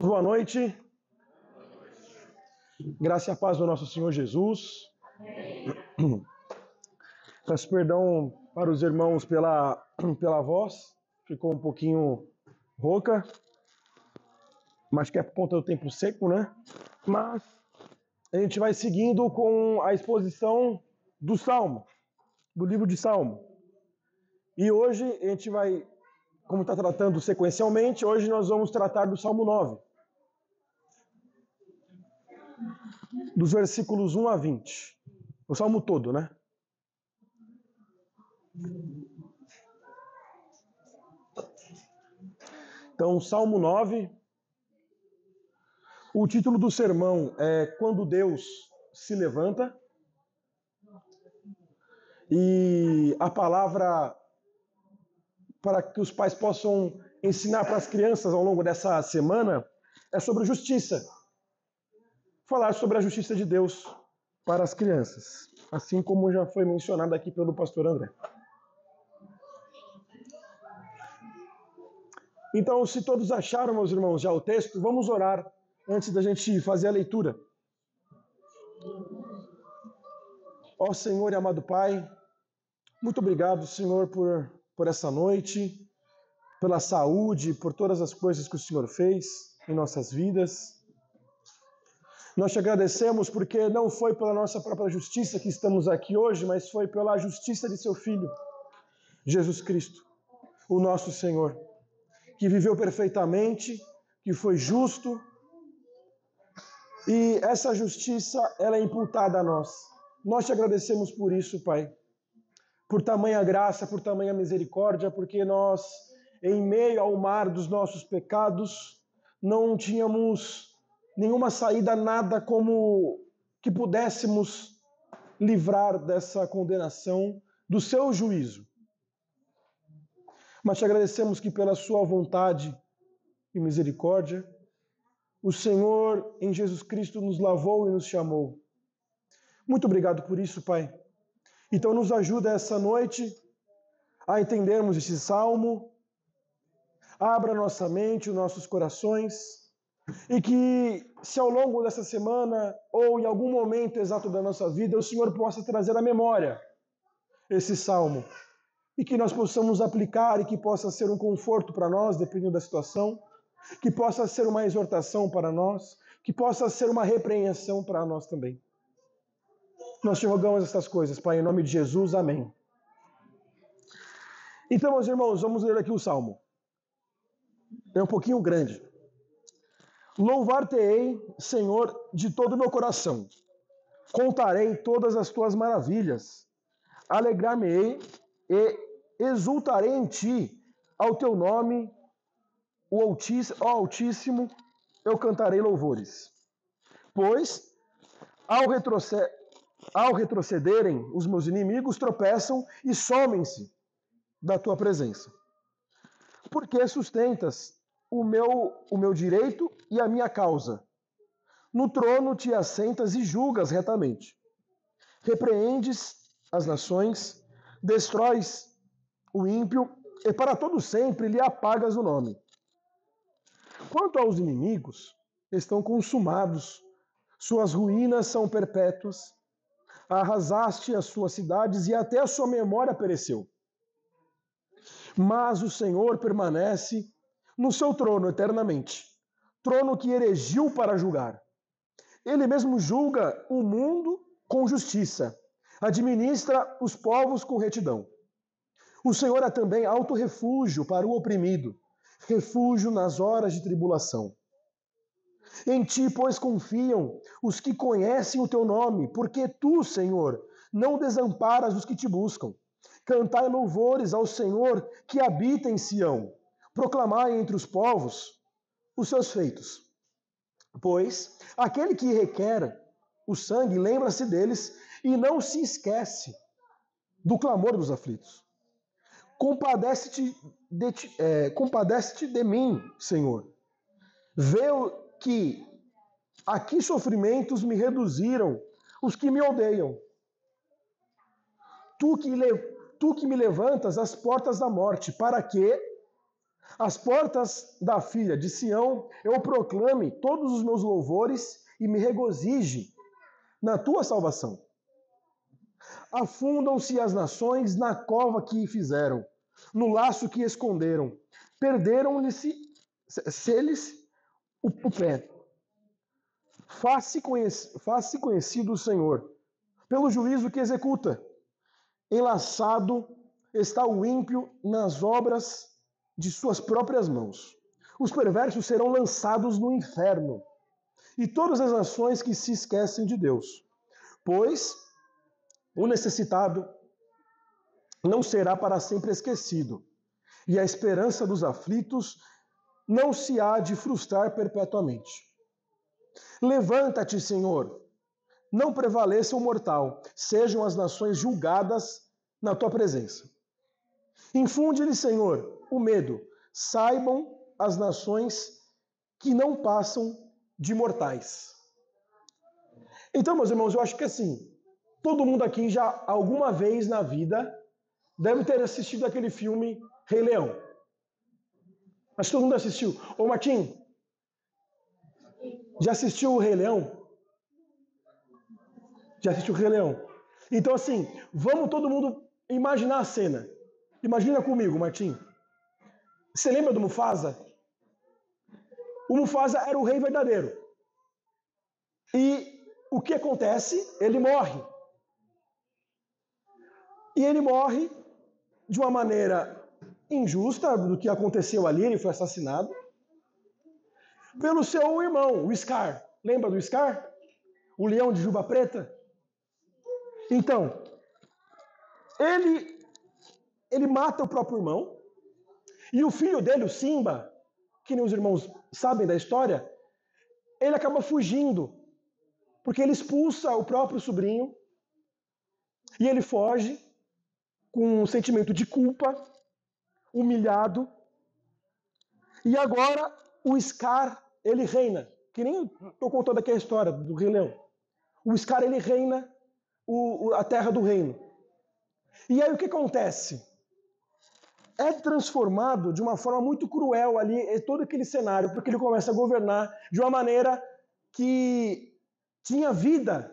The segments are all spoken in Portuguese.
Boa noite. Graça e a paz do nosso Senhor Jesus. Peço perdão para os irmãos pela voz. Ficou um pouquinho rouca. Mas que é por conta do tempo seco, né? Mas a gente vai seguindo com a exposição do Salmo, do livro de Salmo. E hoje a gente vai, como está tratando sequencialmente, hoje nós vamos tratar do Salmo 9. Dos versículos 1 a 20. O Salmo todo, né? Então, Salmo 9. O título do sermão é Quando Deus se Levanta. E a palavra para que os pais possam ensinar para as crianças ao longo dessa semana é sobre justiça. Falar sobre a justiça de Deus para as crianças, assim como já foi mencionado aqui pelo pastor André. Então, se todos acharam, meus irmãos, já o texto, vamos orar antes da gente fazer a leitura. Ó Senhor e amado Pai, muito obrigado, Senhor, por essa noite, pela saúde, por todas as coisas que o Senhor fez em nossas vidas. Nós te agradecemos porque não foi pela nossa própria justiça que estamos aqui hoje, mas foi pela justiça de seu Filho, Jesus Cristo, o nosso Senhor, que viveu perfeitamente, que foi justo, e essa justiça ela é imputada a nós. Nós te agradecemos por isso, Pai, por tamanha graça, por tamanha misericórdia, porque nós, em meio ao mar dos nossos pecados, não tínhamos nenhuma saída, nada como que pudéssemos livrar dessa condenação, do seu juízo. Mas te agradecemos que pela sua vontade e misericórdia, o Senhor em Jesus Cristo nos lavou e nos chamou. Muito obrigado por isso, Pai. Então nos ajuda essa noite a entendermos esse salmo, abra nossa mente, os nossos corações, e que se ao longo dessa semana ou em algum momento exato da nossa vida, o Senhor possa trazer à memória esse salmo, e que nós possamos aplicar e que possa ser um conforto para nós, dependendo da situação, que possa ser uma exortação para nós, que possa ser uma repreensão para nós também. Nós te rogamos essas coisas, Pai, em nome de Jesus, amém. Então, meus irmãos, vamos ler aqui o Salmo. É um pouquinho grande. Louvar-te-ei, Senhor, de todo o meu coração. Contarei todas as tuas maravilhas. Alegrar-me-ei e exultarei em ti. Ao teu nome, ó Altíssimo, eu cantarei louvores. Pois, ao retrocederem, os meus inimigos tropeçam e somem-se da tua presença. Porque sustentas o meu direito e a minha causa. No trono te assentas e julgas retamente. Repreendes as nações, destróis o ímpio e para todo sempre lhe apagas o nome. Quanto aos inimigos, estão consumados, suas ruínas são perpétuas. Arrasaste as suas cidades e até a sua memória pereceu. Mas o Senhor permanece no seu trono eternamente, trono que erigiu para julgar. Ele mesmo julga o mundo com justiça, administra os povos com retidão. O Senhor é também alto refúgio para o oprimido, refúgio nas horas de tribulação. Em ti, pois, confiam os que conhecem o teu nome, porque tu, Senhor, não desamparas os que te buscam. Cantai louvores ao Senhor que habita em Sião. Proclamai entre os povos os seus feitos. Pois aquele que requer o sangue lembra-se deles e não se esquece do clamor dos aflitos. Compadece-te de mim, Senhor. Vê que aqui sofrimentos me reduziram os que me odeiam. Tu que me levantas às portas da morte, para que As portas da filha de Sião eu proclame todos os meus louvores e me regozije na tua salvação. Afundam-se as nações na cova que fizeram, no laço que esconderam. Perderam-lhe-se o pé. Faz-se conhecido o Senhor, pelo juízo que executa. Enlaçado está o ímpio nas obras de suas próprias mãos. Os perversos serão lançados no inferno, e todas as nações que se esquecem de Deus. Pois o necessitado não será para sempre esquecido, e a esperança dos aflitos não se há de frustrar perpetuamente. Levanta-te, Senhor, não prevaleça o mortal, sejam as nações julgadas na tua presença. Infunde-lhe, Senhor, o medo, saibam as nações que não passam de mortais. Então, meus irmãos, eu acho que assim, todo mundo aqui já alguma vez na vida deve ter assistido aquele filme Rei Leão. Acho que todo mundo assistiu. Ô Martim, já assistiu o Rei Leão? Já assistiu o Rei Leão? Então assim, vamos todo mundo imaginar a cena. Imagina comigo, Martim. Você lembra do Mufasa? O Mufasa era o rei verdadeiro. E o que acontece? Ele morre. E ele morre de uma maneira injusta do que aconteceu ali, ele foi assassinado, pelo seu irmão, o Scar. Lembra do Scar? O leão de juba preta? Então, ele mata o próprio irmão, e o filho dele, o Simba, que nem os irmãos sabem da história, ele acaba fugindo, porque ele expulsa o próprio sobrinho, e ele foge com um sentimento de culpa, humilhado, e agora o Scar, ele reina, que nem estou contando aqui a história do Rei Leão. O Scar, ele reina a terra do reino. E aí o que acontece? É transformado de uma forma muito cruel ali todo aquele cenário, porque ele começa a governar de uma maneira que tinha vida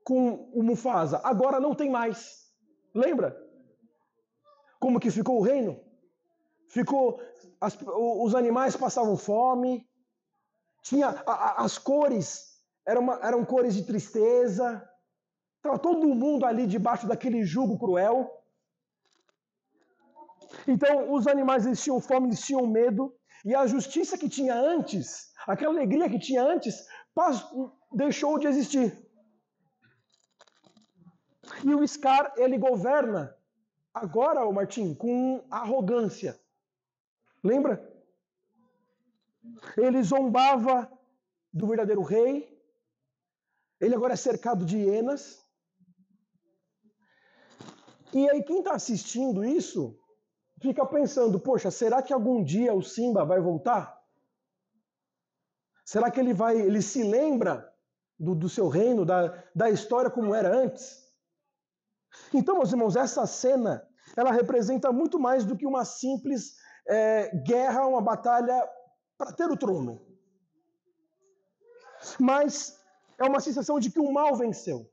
com o Mufasa, agora não tem mais. Lembra? Como que ficou o reino? Os animais passavam fome, as cores eram cores de tristeza, estava todo mundo ali debaixo daquele jugo cruel. Então, os animais, eles tinham fome, eles tinham medo, e a justiça que tinha antes, aquela alegria que tinha antes, deixou de existir. E o Scar, ele governa, agora, Martim, com arrogância. Lembra? Ele zombava do verdadeiro rei, ele agora é cercado de hienas. E aí, quem está assistindo isso, fica pensando, poxa, será que algum dia o Simba vai voltar? Será que ele se lembra do seu reino, da história como era antes? Então, meus irmãos, essa cena, ela representa muito mais do que uma simples guerra, uma batalha para ter o trono. Mas é uma sensação de que o mal venceu.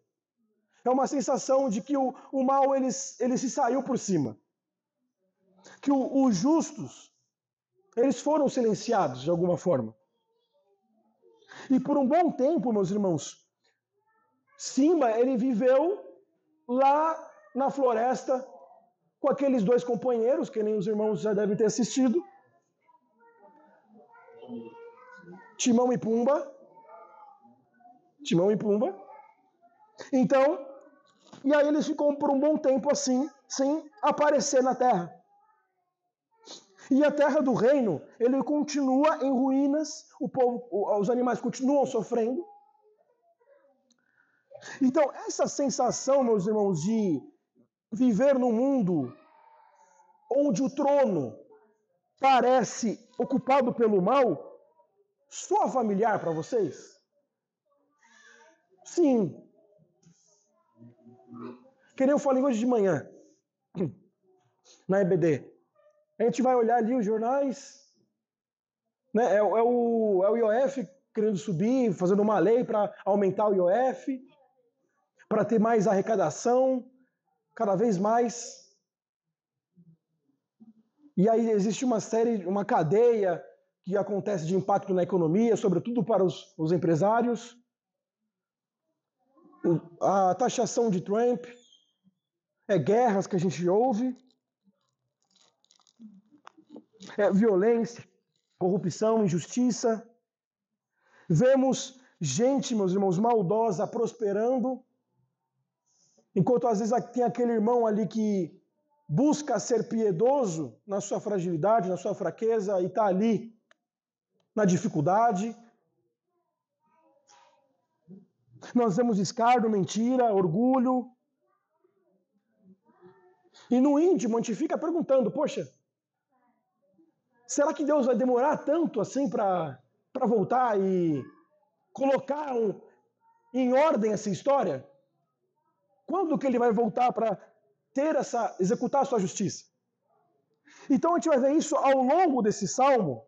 É uma sensação de que o mal ele se saiu por cima. Que os justos, eles foram silenciados de alguma forma. E por um bom tempo, meus irmãos, Simba, ele viveu lá na floresta com aqueles dois companheiros, que nem os irmãos já devem ter assistido, Timão e Pumba. Então, e aí eles ficam por um bom tempo assim, sem aparecer na terra. E a terra do reino, ele continua em ruínas, os animais continuam sofrendo. Então, essa sensação, meus irmãos, de viver num mundo onde o trono parece ocupado pelo mal, soa familiar para vocês? Sim. Que nem eu falei hoje de manhã, na EBD. A gente vai olhar ali os jornais, né? É o IOF querendo subir, fazendo uma lei para aumentar o IOF, para ter mais arrecadação, cada vez mais. E aí existe uma cadeia que acontece de impacto na economia, sobretudo para os empresários. A taxação de Trump, guerras que a gente ouve, violência, corrupção, injustiça. Vemos gente, meus irmãos, maldosa prosperando, enquanto às vezes tem aquele irmão ali que busca ser piedoso na sua fragilidade, na sua fraqueza, e está ali na dificuldade. Nós vemos escárnio, mentira, orgulho. E no íntimo a gente fica perguntando, poxa, será que Deus vai demorar tanto assim para voltar e colocar em ordem essa história? Quando que ele vai voltar para executar a sua justiça? Então a gente vai ver isso ao longo desse salmo,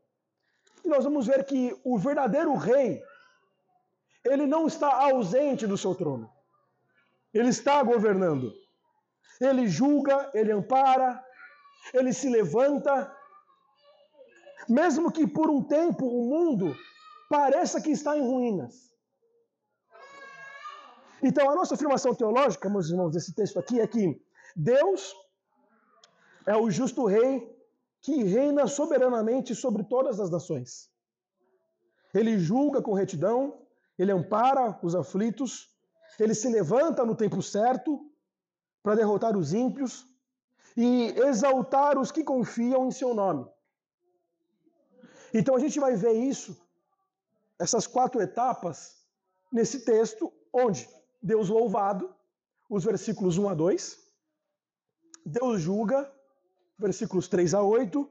e nós vamos ver que o verdadeiro rei, ele não está ausente do seu trono. Ele está governando. Ele julga, ele ampara, ele se levanta, mesmo que por um tempo o mundo pareça que está em ruínas. Então a nossa afirmação teológica, meus irmãos, desse texto aqui é que Deus é o justo rei que reina soberanamente sobre todas as nações. Ele julga com retidão, ele ampara os aflitos, ele se levanta no tempo certo para derrotar os ímpios e exaltar os que confiam em seu nome. Então a gente vai ver isso, essas 4 etapas, nesse texto, onde Deus louvado, os versículos 1 a 2, Deus julga, versículos 3 a 8,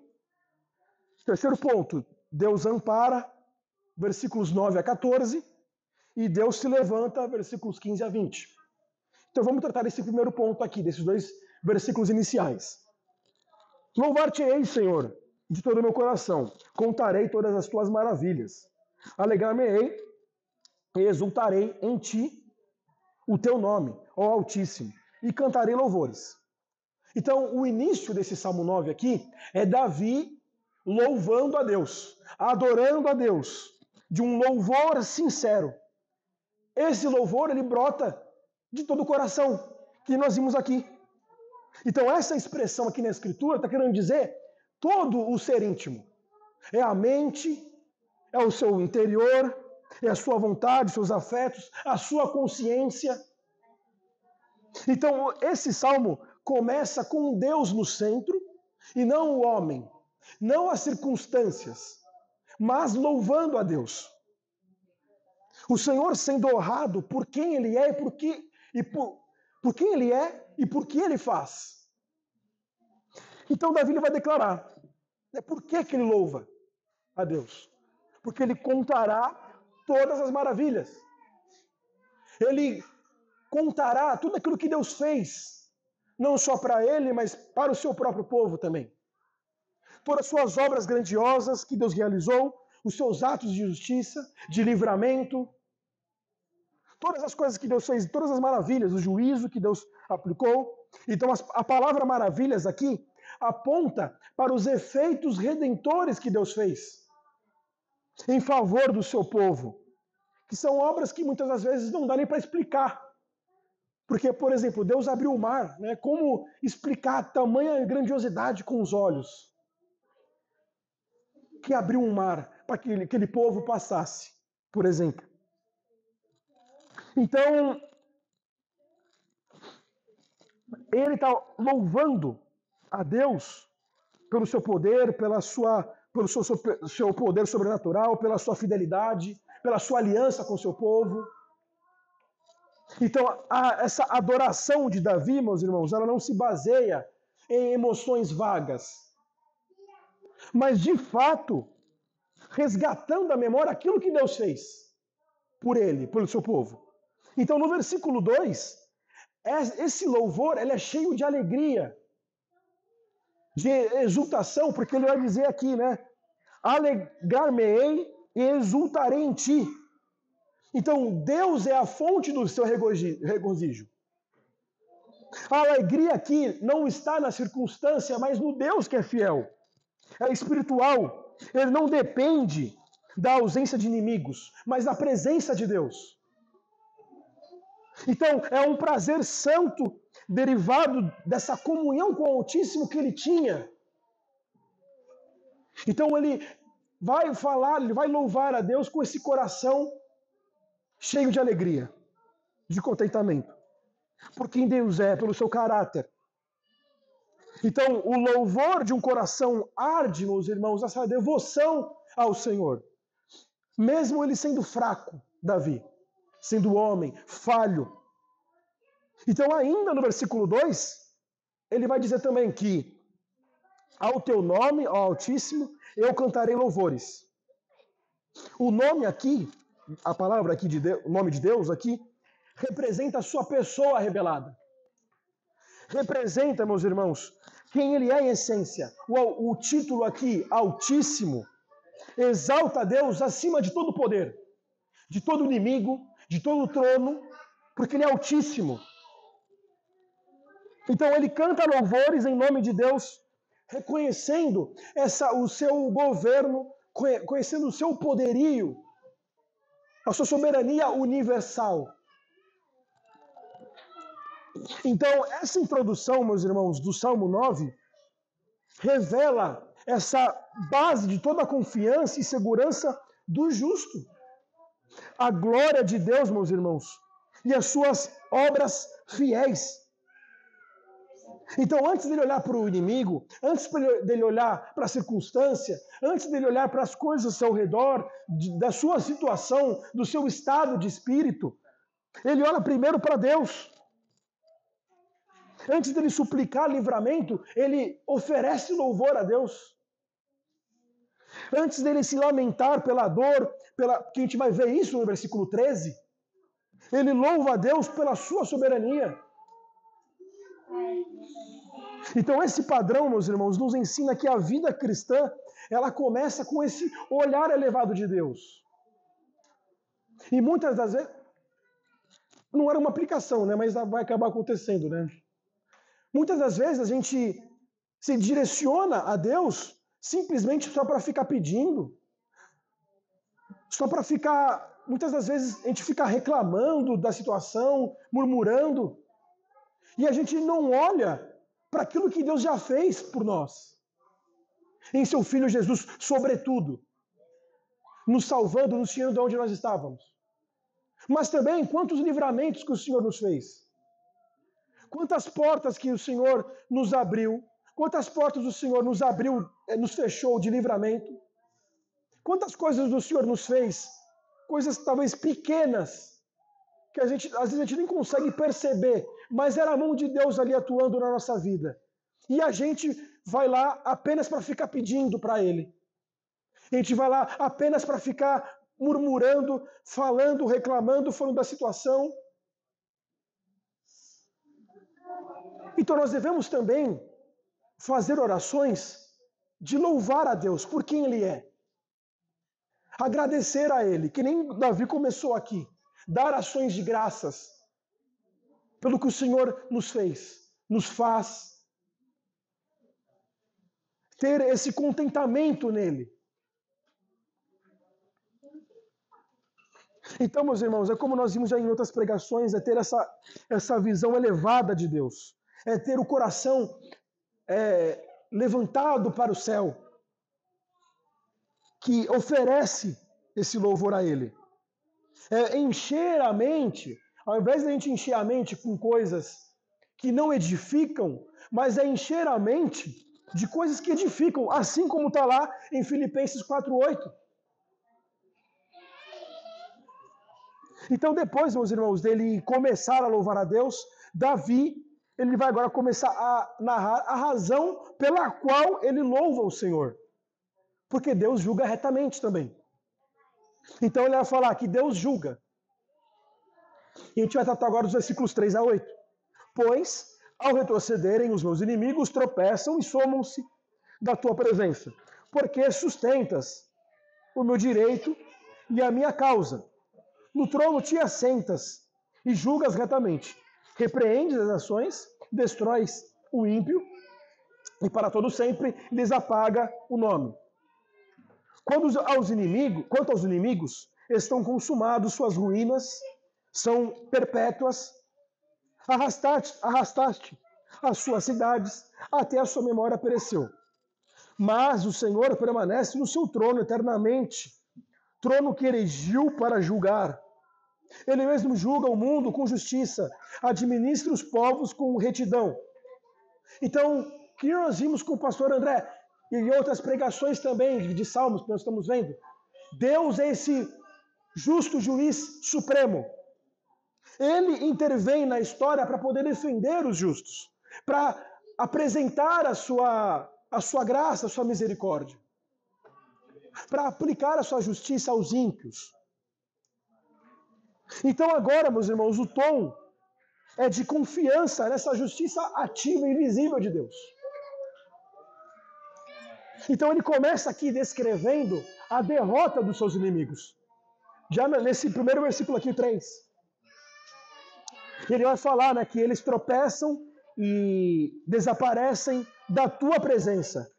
terceiro ponto, Deus ampara, versículos 9 a 14, e Deus se levanta, versículos 15 a 20. Então vamos tratar desse primeiro ponto aqui, desses 2 versículos iniciais. Louvar-te-ei, Senhor, de todo o meu coração, contarei todas as tuas maravilhas, alegrar-me-ei e exultarei em ti o teu nome, ó Altíssimo, e cantarei louvores. Então, o início desse Salmo 9 aqui é Davi louvando a Deus, adorando a Deus, de um louvor sincero. Esse louvor, ele brota de todo o coração, que nós vimos aqui. Então, essa expressão aqui na Escritura está querendo dizer todo o ser íntimo. É a mente, é o seu interior, é a sua vontade, os seus afetos, a sua consciência. Então, esse salmo começa com Deus no centro e não o homem, não as circunstâncias, mas louvando a Deus. O Senhor sendo honrado por quem Ele é por quem Ele é e por que Ele faz. Então, Davi vai declarar, por que ele louva a Deus? Porque ele contará todas as maravilhas. Ele contará tudo aquilo que Deus fez, não só para ele, mas para o seu próprio povo também. Todas as suas obras grandiosas que Deus realizou, os seus atos de justiça, de livramento, todas as coisas que Deus fez, todas as maravilhas, o juízo que Deus aplicou. Então a palavra maravilhas aqui aponta para os efeitos redentores que Deus fez em favor do seu povo, que são obras que muitas das vezes não dá nem para explicar. Porque, por exemplo, Deus abriu o mar, né? Como explicar tamanha grandiosidade com os olhos? Que abriu um mar para que aquele povo passasse, por exemplo. Então, ele está louvando a Deus pelo seu poder, pelo seu poder sobrenatural, pela sua fidelidade, pela sua aliança com o seu povo. Então, essa adoração de Davi, meus irmãos, ela não se baseia em emoções vagas, mas, de fato, resgatando a memória aquilo que Deus fez por ele, pelo seu povo. Então, no versículo 2, esse louvor ele é cheio de alegria. de exultação, porque ele vai dizer aqui, né? Alegrar-me-ei e exultarei em ti. Então, Deus é a fonte do seu regozijo. A alegria aqui não está na circunstância, mas no Deus que é fiel. É espiritual. Ele não depende da ausência de inimigos, mas da presença de Deus. Então, é um prazer santo derivado dessa comunhão com o Altíssimo que ele tinha. Então, ele vai falar, ele vai louvar a Deus com esse coração cheio de alegria, de contentamento. Por quem Deus é, pelo seu caráter. Então, o louvor de um coração arde, meus irmãos, essa devoção ao Senhor. Mesmo ele sendo fraco, Davi, sendo homem, falho. Então, ainda no versículo 2, ele vai dizer também que ao teu nome, ó Altíssimo, eu cantarei louvores. O nome aqui, a palavra aqui de Deus, o nome de Deus aqui, representa a sua pessoa revelada. Representa, meus irmãos, quem ele é em essência. O título aqui, Altíssimo, exalta a Deus acima de todo poder, de todo inimigo, de todo trono, porque ele é Altíssimo. Então ele canta louvores em nome de Deus, reconhecendo o seu governo, conhecendo o seu poderio, a sua soberania universal. Então, essa introdução, meus irmãos, do Salmo 9, revela essa base de toda a confiança e segurança do justo. A glória de Deus, meus irmãos, e as suas obras fiéis. Então, antes dele olhar para o inimigo, antes dele olhar para a circunstância, antes dele olhar para as coisas ao seu redor, da sua situação, do seu estado de espírito, ele olha primeiro para Deus. Antes dele suplicar livramento, ele oferece louvor a Deus. Antes dele se lamentar pela dor, que a gente vai ver isso no versículo 13, ele louva a Deus pela sua soberania. Então esse padrão, meus irmãos, nos ensina que a vida cristã, ela começa com esse olhar elevado de Deus. E muitas das vezes, não era uma aplicação, né? Mas vai acabar acontecendo, né? Muitas das vezes a gente se direciona a Deus simplesmente só para ficar pedindo, só para ficar... Muitas das vezes a gente fica reclamando da situação, murmurando, e a gente não olha para aquilo que Deus já fez por nós. Em seu Filho Jesus, sobretudo, nos salvando, nos tirando de onde nós estávamos. Mas também quantos livramentos que o Senhor nos fez. Quantas portas que o Senhor nos abriu, quantas portas o Senhor nos abriu, nos fechou de livramento. Quantas coisas o Senhor nos fez, coisas talvez pequenas, que às vezes a gente nem consegue perceber, mas era a mão de Deus ali atuando na nossa vida. E a gente vai lá apenas para ficar pedindo para Ele. A gente vai lá apenas para ficar murmurando, falando, reclamando, falando da situação. Então nós devemos também fazer orações de louvar a Deus por quem Ele é. Agradecer a Ele, que nem Davi começou aqui. Dar ações de graças pelo que o Senhor nos fez, nos faz. Ter esse contentamento nele. Então, meus irmãos, é como nós vimos já em outras pregações, é ter essa visão elevada de Deus. É ter o coração levantado para o céu, que oferece esse louvor a Ele. É encher a mente, ao invés de a gente encher a mente com coisas que não edificam, mas é encher a mente de coisas que edificam, assim como está lá em Filipenses 4:8. Então depois, meus irmãos, dele começar a louvar a Deus, Davi, ele vai agora começar a narrar a razão pela qual ele louva o Senhor. Porque Deus julga retamente também. Então ele vai falar que Deus julga. E a gente vai tratar agora dos versículos 3 a 8. Pois Ao retrocederem, os meus inimigos tropeçam e somam-se da tua presença, porque sustentas o meu direito e a minha causa. No trono te assentas e julgas retamente. Repreendes as nações, destróis o ímpio e para todo sempre lhes apaga o nome. Quanto aos inimigos, estão consumados, suas ruínas são perpétuas. Arrastaste as suas cidades, até a sua memória pereceu. Mas o Senhor permanece no seu trono eternamente, trono que erigiu para julgar. Ele mesmo julga o mundo com justiça, administra os povos com retidão. Então, o que nós vimos com o pastor André e em outras pregações também de salmos que nós estamos vendo, Deus é esse justo juiz supremo. Ele intervém na história para poder defender os justos, para apresentar a sua graça, a sua misericórdia, para aplicar a sua justiça aos ímpios. Então agora, meus irmãos, o tom é de confiança nessa justiça ativa e invisível de Deus. Então ele começa aqui descrevendo a derrota dos seus inimigos. Já nesse primeiro versículo aqui, 3. Ele vai falar, né, que eles tropeçam e desaparecem da tua presença.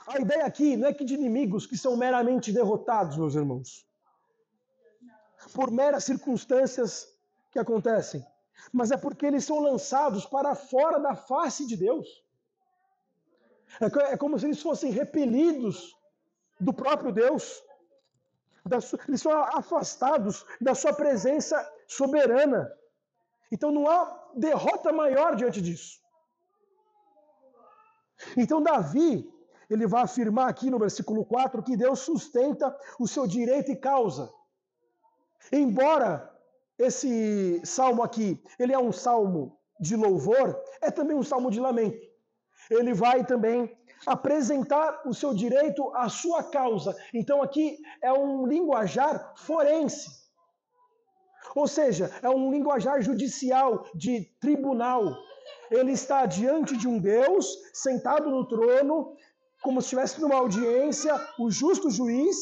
A ideia aqui não é que de inimigos que são meramente derrotados, meus irmãos, por meras circunstâncias que acontecem, mas é porque eles são lançados para fora da face de Deus. É como se eles fossem repelidos do próprio Deus. Eles são afastados da sua presença soberana. Então não há derrota maior diante disso. Então Davi, ele vai afirmar aqui no versículo 4 que Deus sustenta o seu direito e causa. Embora esse salmo aqui, ele é um salmo de louvor, é também um salmo de lamento. Ele vai também apresentar o seu direito à sua causa. Então aqui é um linguajar forense. Ou seja, é um linguajar judicial, de tribunal. Ele está diante de um Deus, sentado no trono, como se estivesse numa audiência, o justo juiz,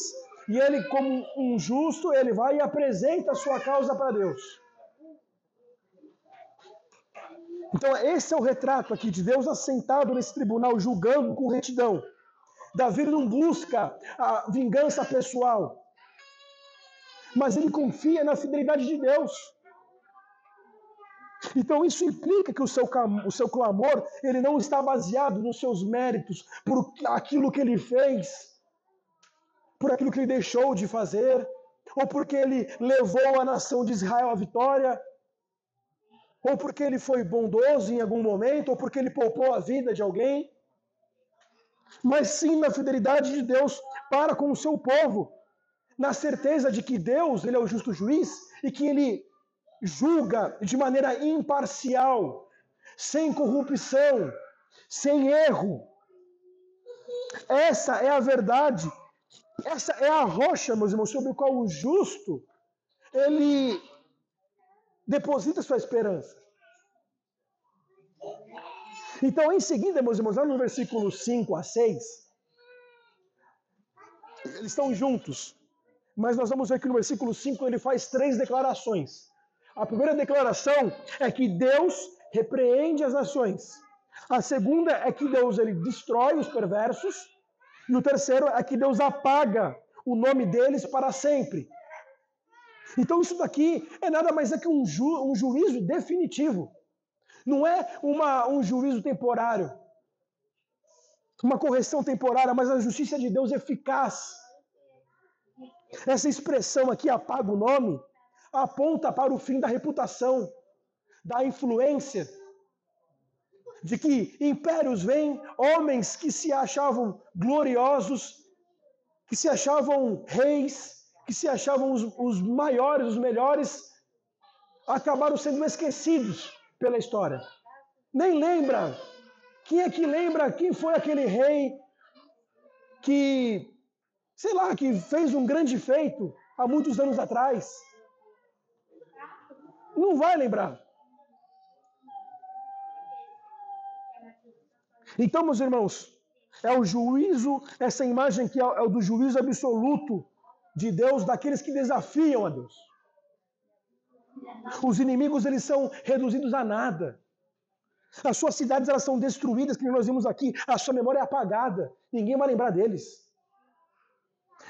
e ele, como um justo, ele vai e apresenta a sua causa para Deus. Então esse é o retrato aqui de Deus assentado nesse tribunal, julgando com retidão. Davi não busca a vingança pessoal, mas ele confia na fidelidade de Deus. Então isso implica que o seu clamor ele não está baseado nos seus méritos, por aquilo que ele fez, por aquilo que ele deixou de fazer, ou porque ele levou a nação de Israel à vitória, ou porque ele foi bondoso em algum momento, ou porque ele poupou a vida de alguém, mas sim na fidelidade de Deus para com o seu povo, na certeza de que Deus ele é o justo juiz e que ele julga de maneira imparcial, sem corrupção, sem erro. Essa é a verdade, essa é a rocha, meus irmãos, sobre o qual o justo ele deposita sua esperança. Então, em seguida, meus irmãos, lá no versículo 5 a 6, eles estão juntos, mas nós vamos ver que no versículo 5 ele faz 3 declarações. A primeira declaração é que Deus repreende as nações. A segunda é que Deus ele destrói os perversos. E o terceiro é que Deus apaga o nome deles para sempre. Então isso daqui é nada mais é que um juízo definitivo. Não é um juízo temporário, uma correção temporária, mas a justiça de Deus é eficaz. Essa expressão aqui, apaga o nome, aponta para o fim da reputação, da influência, de que impérios vêm, homens que se achavam gloriosos, que se achavam reis, que se achavam os maiores, os melhores, acabaram sendo esquecidos pela história. Nem lembra. Quem é que lembra quem foi aquele rei que, sei lá, que fez um grande feito há muitos anos atrás? Não vai lembrar. Então, meus irmãos, é o juízo, essa imagem que é o do juízo absoluto de Deus, daqueles que desafiam a Deus. Os inimigos, eles são reduzidos a nada. As suas cidades, elas são destruídas, que nós vimos aqui, a sua memória é apagada, ninguém vai lembrar deles.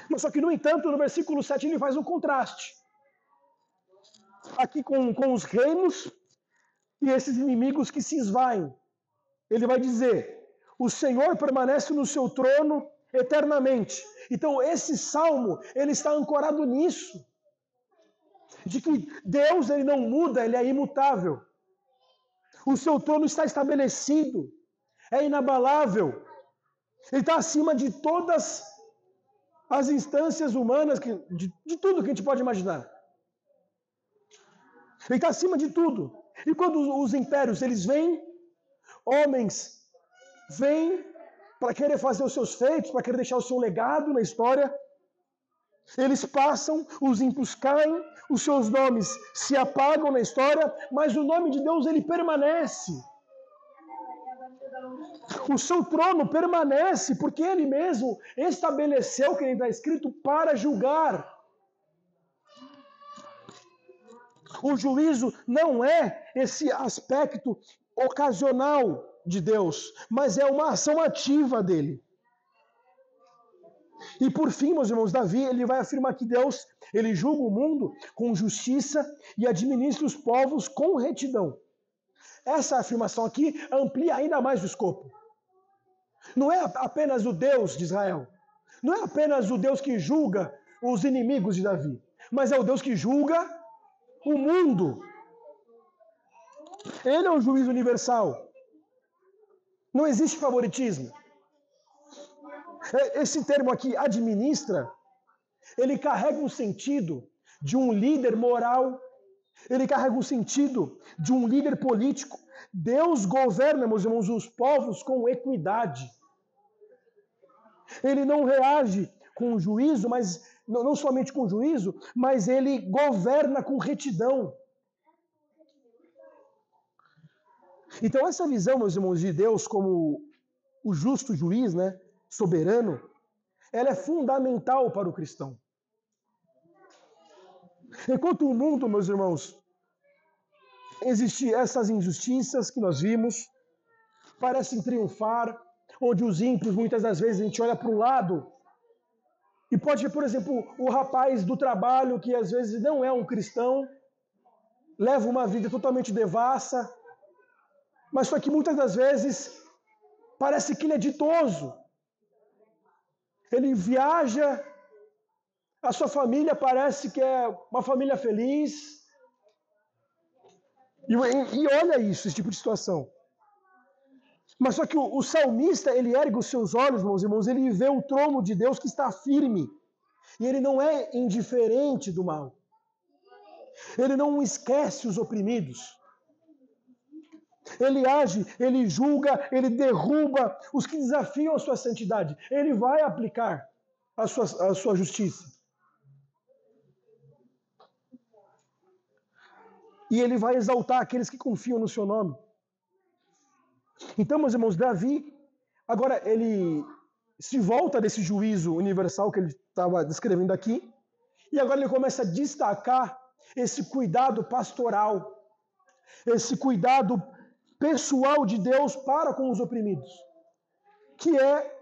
Mas só que, no entanto, no versículo 7 ele faz um contraste. Aqui com os reinos e esses inimigos que se esvaem. Ele vai dizer, o Senhor permanece no seu trono eternamente. Então esse salmo, ele está ancorado nisso. De que Deus, ele não muda, ele é imutável. O seu trono está estabelecido, é inabalável. Ele está acima de todas as instâncias humanas, de tudo que a gente pode imaginar. Ele está acima de tudo. E quando os impérios, eles vêm, homens vêm para querer fazer os seus feitos, para querer deixar o seu legado na história, eles passam, os ímpios caem, os seus nomes se apagam na história, mas o nome de Deus, ele permanece. O seu trono permanece, porque ele mesmo estabeleceu, que ele está escrito, para julgar. O juízo não é esse aspecto ocasional de Deus, mas é uma ação ativa dele. E por fim, meus irmãos, Davi, ele vai afirmar que Deus, ele julga o mundo com justiça e administra os povos com retidão. Essa afirmação aqui amplia ainda mais o escopo. Não é apenas o Deus de Israel, não é apenas o Deus que julga os inimigos de Davi, mas é o Deus que julga o mundo. Ele é o juiz universal. Não existe favoritismo. Esse termo aqui, administra, ele carrega um sentido de um líder moral, ele carrega um sentido de um líder político. Deus governa, meus irmãos, os povos com equidade. Ele não reage com juízo, mas não somente com juízo, mas ele governa com retidão. Então essa visão, meus irmãos, de Deus como o justo juiz, né, soberano, ela é fundamental para o cristão. Enquanto o mundo, meus irmãos, existem essas injustiças que nós vimos, parecem triunfar, onde os ímpios, muitas das vezes, a gente olha para o lado e pode ver, por exemplo, o rapaz do trabalho que às vezes não é um cristão, leva uma vida totalmente devassa, mas só que muitas das vezes parece que ele é ditoso. Ele viaja, a sua família parece que é uma família feliz. E olha isso, esse tipo de situação. Mas só que o salmista, ele ergue os seus olhos, meus irmãos, ele vê o trono de Deus que está firme. E ele não é indiferente do mal. Ele não esquece os oprimidos. Ele age, ele julga, ele derruba os que desafiam a sua santidade. Ele vai aplicar a sua justiça. E ele vai exaltar aqueles que confiam no seu nome. Então, meus irmãos, Davi, agora ele se volta desse juízo universal que ele estava descrevendo aqui, e agora ele começa a destacar esse cuidado pastoral, esse cuidado pessoal de Deus para com os oprimidos, que é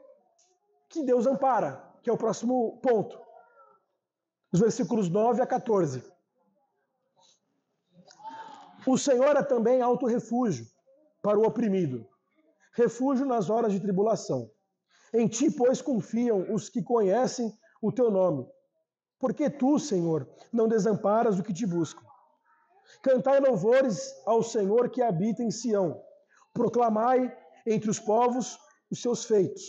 que Deus ampara, que é o próximo ponto, os versículos 9 a 14. O Senhor é também alto refúgio para o oprimido, refúgio nas horas de tribulação. Em ti, pois, confiam os que conhecem o teu nome. Porque tu, Senhor, não desamparas o que te buscam. Cantai louvores ao Senhor que habita em Sião. Proclamai entre os povos os seus feitos.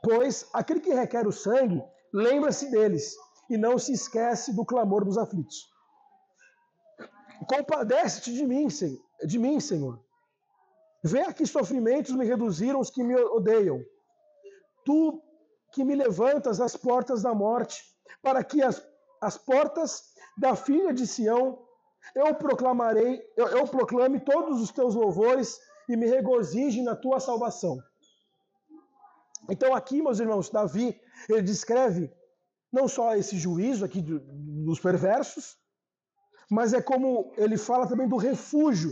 Pois aquele que requer o sangue, lembra-se deles, e não se esquece do clamor dos aflitos. Compadece-te de mim, Senhor. Vê que sofrimentos me reduziram os que me odeiam. Tu que me levantas às portas da morte, para que as portas da filha de Sião eu proclame todos os teus louvores e me regozije na tua salvação. Então aqui, meus irmãos, Davi, ele descreve não só esse juízo aqui dos perversos, mas é como ele fala também do refúgio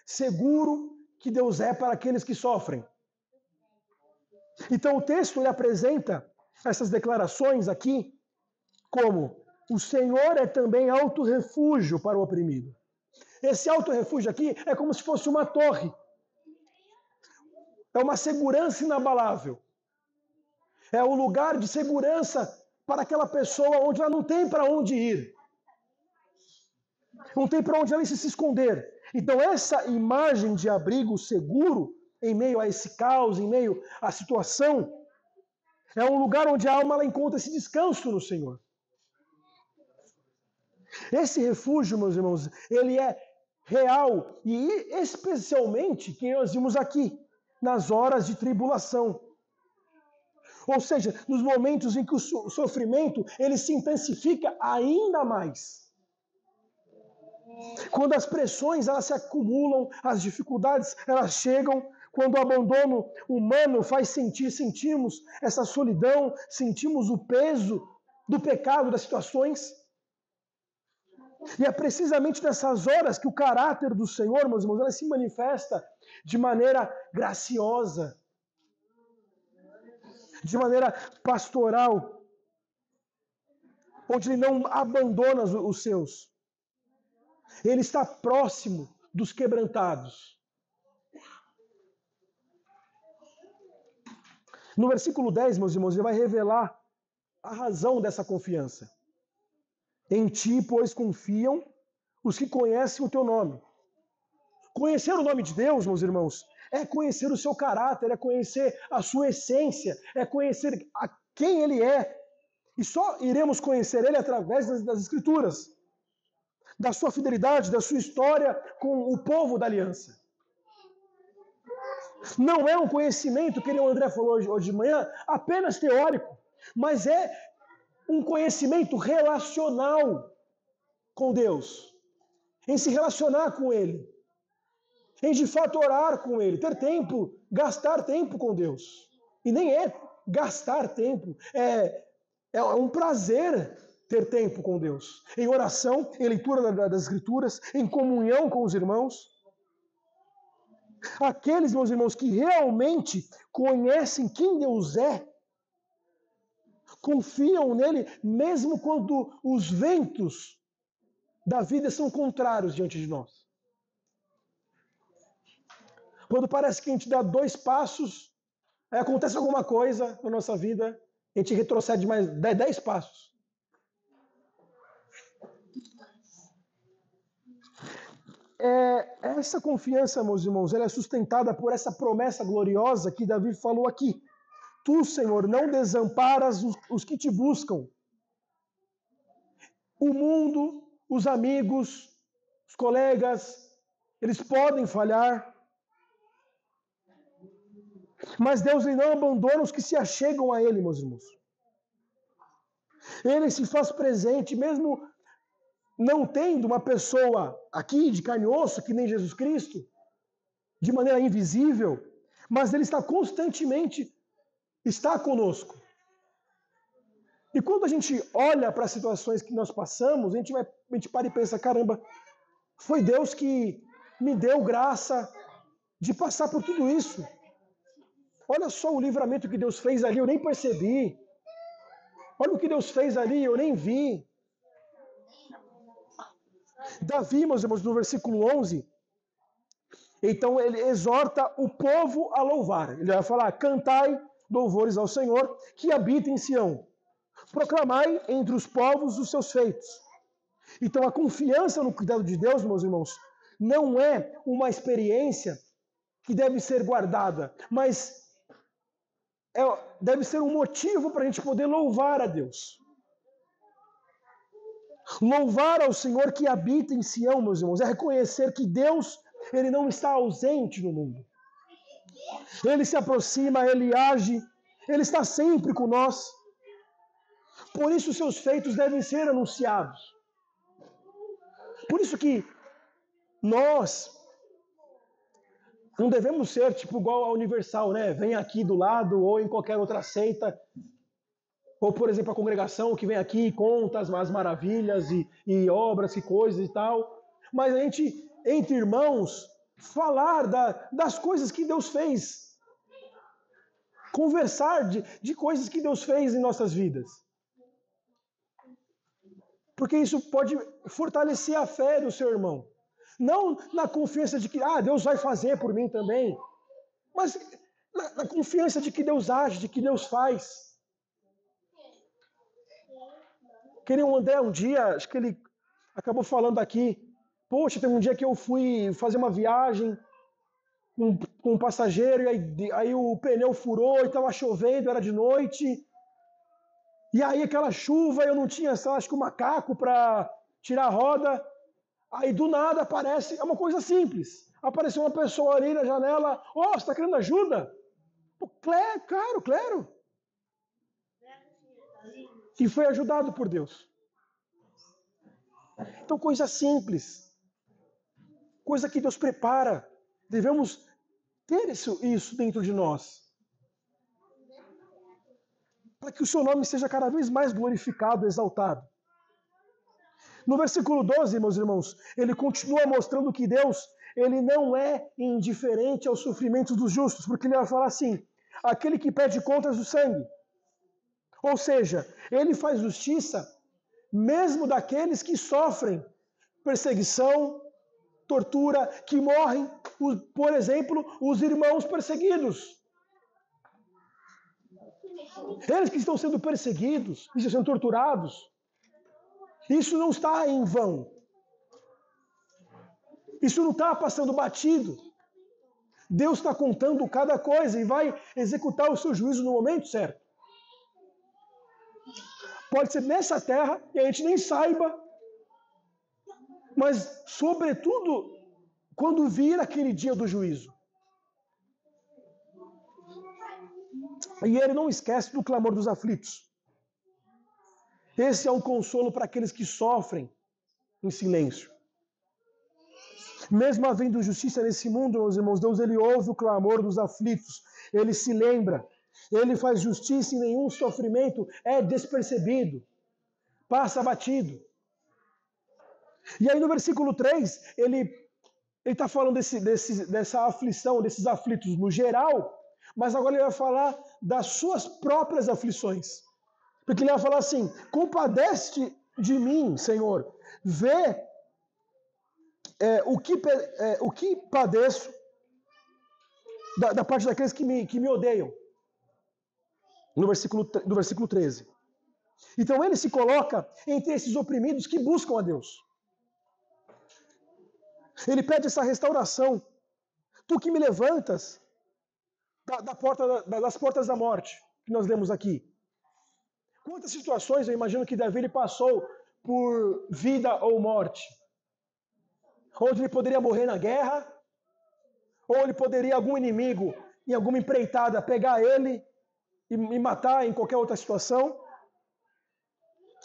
seguro que Deus é para aqueles que sofrem. Então o texto ele apresenta essas declarações aqui como o Senhor é também alto refúgio para o oprimido. Esse alto refúgio aqui é como se fosse uma torre. É uma segurança inabalável. É um lugar de segurança para aquela pessoa onde ela não tem para onde ir. Não tem para onde ela se esconder. Então essa imagem de abrigo seguro em meio a esse caos, em meio à situação, é um lugar onde a alma ela encontra esse descanso no Senhor. Esse refúgio, meus irmãos, ele é real e especialmente que nós vimos aqui, nas horas de tribulação. Ou seja, nos momentos em que o sofrimento ele se intensifica ainda mais. Quando as pressões elas se acumulam, as dificuldades elas chegam, quando o abandono humano sentimos essa solidão, sentimos o peso do pecado das situações. E é precisamente nessas horas que o caráter do Senhor, meus irmãos, ela se manifesta de maneira graciosa, de maneira pastoral, onde ele não abandona os seus. Ele está próximo dos quebrantados. No versículo 10, meus irmãos, ele vai revelar a razão dessa confiança. Em ti, pois, confiam os que conhecem o teu nome. Conhecer o nome de Deus, meus irmãos, é conhecer o seu caráter, é conhecer a sua essência, é conhecer a quem ele é. E só iremos conhecer ele através das Escrituras, da sua fidelidade, da sua história com o povo da aliança. Não é um conhecimento, que o André falou hoje de manhã, apenas teórico, mas é um conhecimento relacional com Deus, em se relacionar com Ele, em de fato orar com Ele, ter tempo, gastar tempo com Deus. E nem é gastar tempo, é um prazer ter tempo com Deus, em oração, em leitura das Escrituras, em comunhão com os irmãos. Aqueles, meus irmãos, que realmente conhecem quem Deus é, confiam nele, mesmo quando os ventos da vida são contrários diante de nós. Quando parece que a gente dá 2 passos, aí acontece alguma coisa na nossa vida, a gente retrocede mais 10 passos. Essa confiança, meus irmãos, ela é sustentada por essa promessa gloriosa que Davi falou aqui. Tu, Senhor, não desamparas os que te buscam. O mundo, os amigos, os colegas, eles podem falhar. Mas Deus ele não abandona os que se achegam a Ele, meus irmãos. Ele se faz presente, mesmo não tendo uma pessoa aqui de carne e osso, que nem Jesus Cristo, de maneira invisível, mas Ele está constantemente conosco. E quando a gente olha para as situações que nós passamos, a gente para e pensa, caramba, foi Deus que me deu graça de passar por tudo isso. Olha só o livramento que Deus fez ali, eu nem percebi. Olha o que Deus fez ali, eu nem vi. Davi, meus irmãos, no versículo 11, então ele exorta o povo a louvar. Ele vai falar, cantai louvores ao Senhor, que habita em Sião. Proclamai entre os povos os seus feitos. Então a confiança no cuidado de Deus, meus irmãos, não é uma experiência que deve ser guardada, mas deve ser um motivo para a gente poder louvar a Deus. Louvar ao Senhor que habita em Sião, meus irmãos, é reconhecer que Deus, Ele não está ausente no mundo. Ele se aproxima, Ele age, Ele está sempre com nós. Por isso seus feitos devem ser anunciados. Por isso que nós Não devemos ser tipo igual a Universal, né? Vem aqui do lado ou em qualquer outra seita. Ou, por exemplo, a congregação que vem aqui e conta as maravilhas e obras e coisas e tal. Mas a gente, entre irmãos, falar das coisas que Deus fez. Conversar de coisas que Deus fez em nossas vidas. Porque isso pode fortalecer a fé do seu irmão. Não na confiança de que Deus vai fazer por mim também. Mas na confiança de que Deus age, de que Deus faz. Queriam André um dia, acho que ele acabou falando aqui, poxa, tem um dia que eu fui fazer uma viagem com um passageiro e aí o pneu furou e estava chovendo, era de noite. E aí aquela chuva, eu não tinha, acho que um macaco para tirar a roda. Aí do nada aparece, é uma coisa simples. Apareceu uma pessoa ali na janela, você está querendo ajuda? Claro. E foi ajudado por Deus. Então, coisa simples. Coisa que Deus prepara. Devemos ter isso dentro de nós. Para que o seu nome seja cada vez mais glorificado, exaltado. No versículo 12, meus irmãos, ele continua mostrando que Deus, ele não é indiferente aos sofrimentos dos justos, porque ele vai falar assim, aquele que pede contas do sangue. Ou seja, ele faz justiça mesmo daqueles que sofrem perseguição, tortura, que morrem, por exemplo, os irmãos perseguidos. Eles que estão sendo perseguidos, que estão sendo torturados, isso não está em vão. Isso não está passando batido. Deus está contando cada coisa e vai executar o seu juízo no momento certo. Pode ser nessa terra e a gente nem saiba, mas sobretudo quando vir aquele dia do juízo. E ele não esquece do clamor dos aflitos. Esse é um consolo para aqueles que sofrem em silêncio. Mesmo havendo justiça nesse mundo, meus irmãos, Deus ele ouve o clamor dos aflitos. Ele se lembra. Ele faz justiça e nenhum sofrimento é despercebido. Passa batido. E aí no versículo 3, ele está falando dessa aflição, desses aflitos no geral, mas agora ele vai falar das suas próprias aflições. Porque ele vai falar assim, compadece de mim, Senhor, vê o que padeço da parte daqueles que me odeiam. No versículo 13. Então ele se coloca entre esses oprimidos que buscam a Deus. Ele pede essa restauração. Tu que me levantas das portas da morte, que nós lemos aqui. Quantas situações eu imagino que Davi ele passou por vida ou morte? Onde ele poderia morrer na guerra, ou ele poderia, algum inimigo, em alguma empreitada, pegar ele e matar em qualquer outra situação.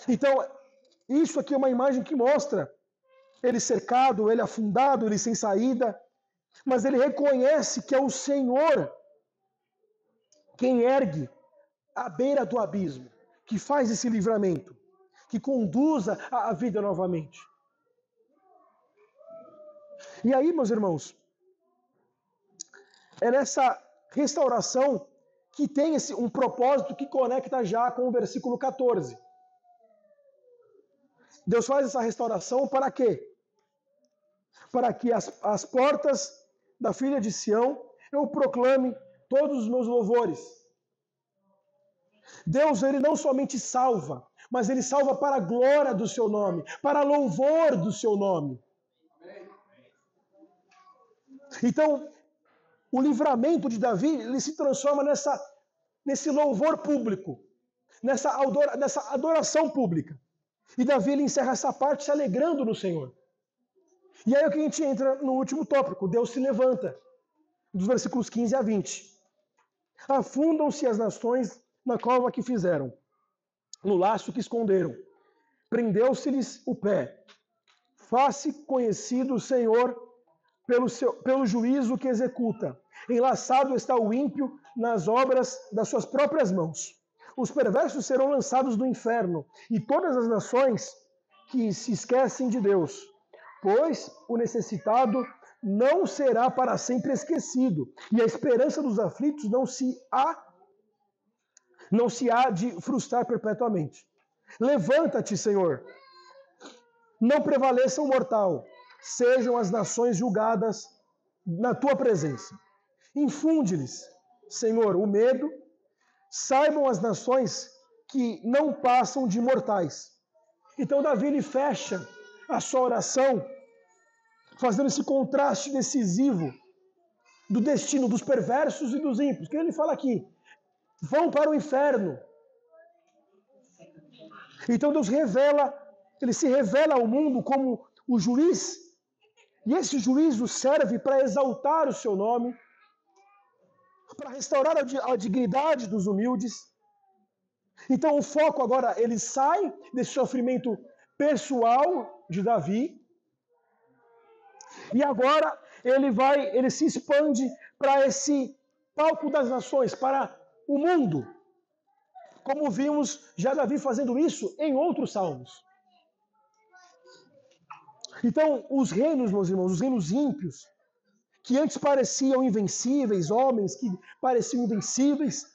Então, isso aqui é uma imagem que mostra ele cercado, ele afundado, ele sem saída, mas ele reconhece que é o Senhor quem ergue à beira do abismo, que faz esse livramento, que conduza a vida novamente. E aí, meus irmãos, é nessa restauração que tem um propósito que conecta já com o versículo 14. Deus faz essa restauração para quê? Para que as portas da filha de Sião eu proclame todos os meus louvores. Deus, ele não somente salva, mas ele salva para a glória do seu nome, para louvor do seu nome. Então, o livramento de Davi, ele se transforma nesse louvor público, nessa adoração pública. E Davi, ele encerra essa parte se alegrando no Senhor. E aí é que a gente entra no último tópico, Deus se levanta, dos versículos 15 a 20. Afundam-se as nações na cova que fizeram, no laço que esconderam. Prendeu-se-lhes o pé. Faz-se conhecido o Senhor pelo juízo que executa. Enlaçado está o ímpio nas obras das suas próprias mãos. Os perversos serão lançados no inferno, e todas as nações que se esquecem de Deus, pois o necessitado não será para sempre esquecido, e a esperança dos aflitos não se há de frustrar perpetuamente. Levanta-te, Senhor, não prevaleça o mortal, sejam as nações julgadas na tua presença. Infunde-lhes, Senhor, o medo, saibam as nações que não passam de mortais. Então Davi ele fecha a sua oração fazendo esse contraste decisivo do destino dos perversos e dos ímpios. Que ele fala aqui, vão para o inferno. Então Deus ele se revela ao mundo como o juiz, e esse juízo serve para exaltar o seu nome, para restaurar a dignidade dos humildes. Então o foco agora, ele sai desse sofrimento pessoal de Davi, e agora ele se expande para esse palco das nações, para o mundo, como vimos já Davi fazendo isso em outros salmos. Então, os reinos, meus irmãos, os reinos ímpios, que antes pareciam invencíveis, homens que pareciam invencíveis,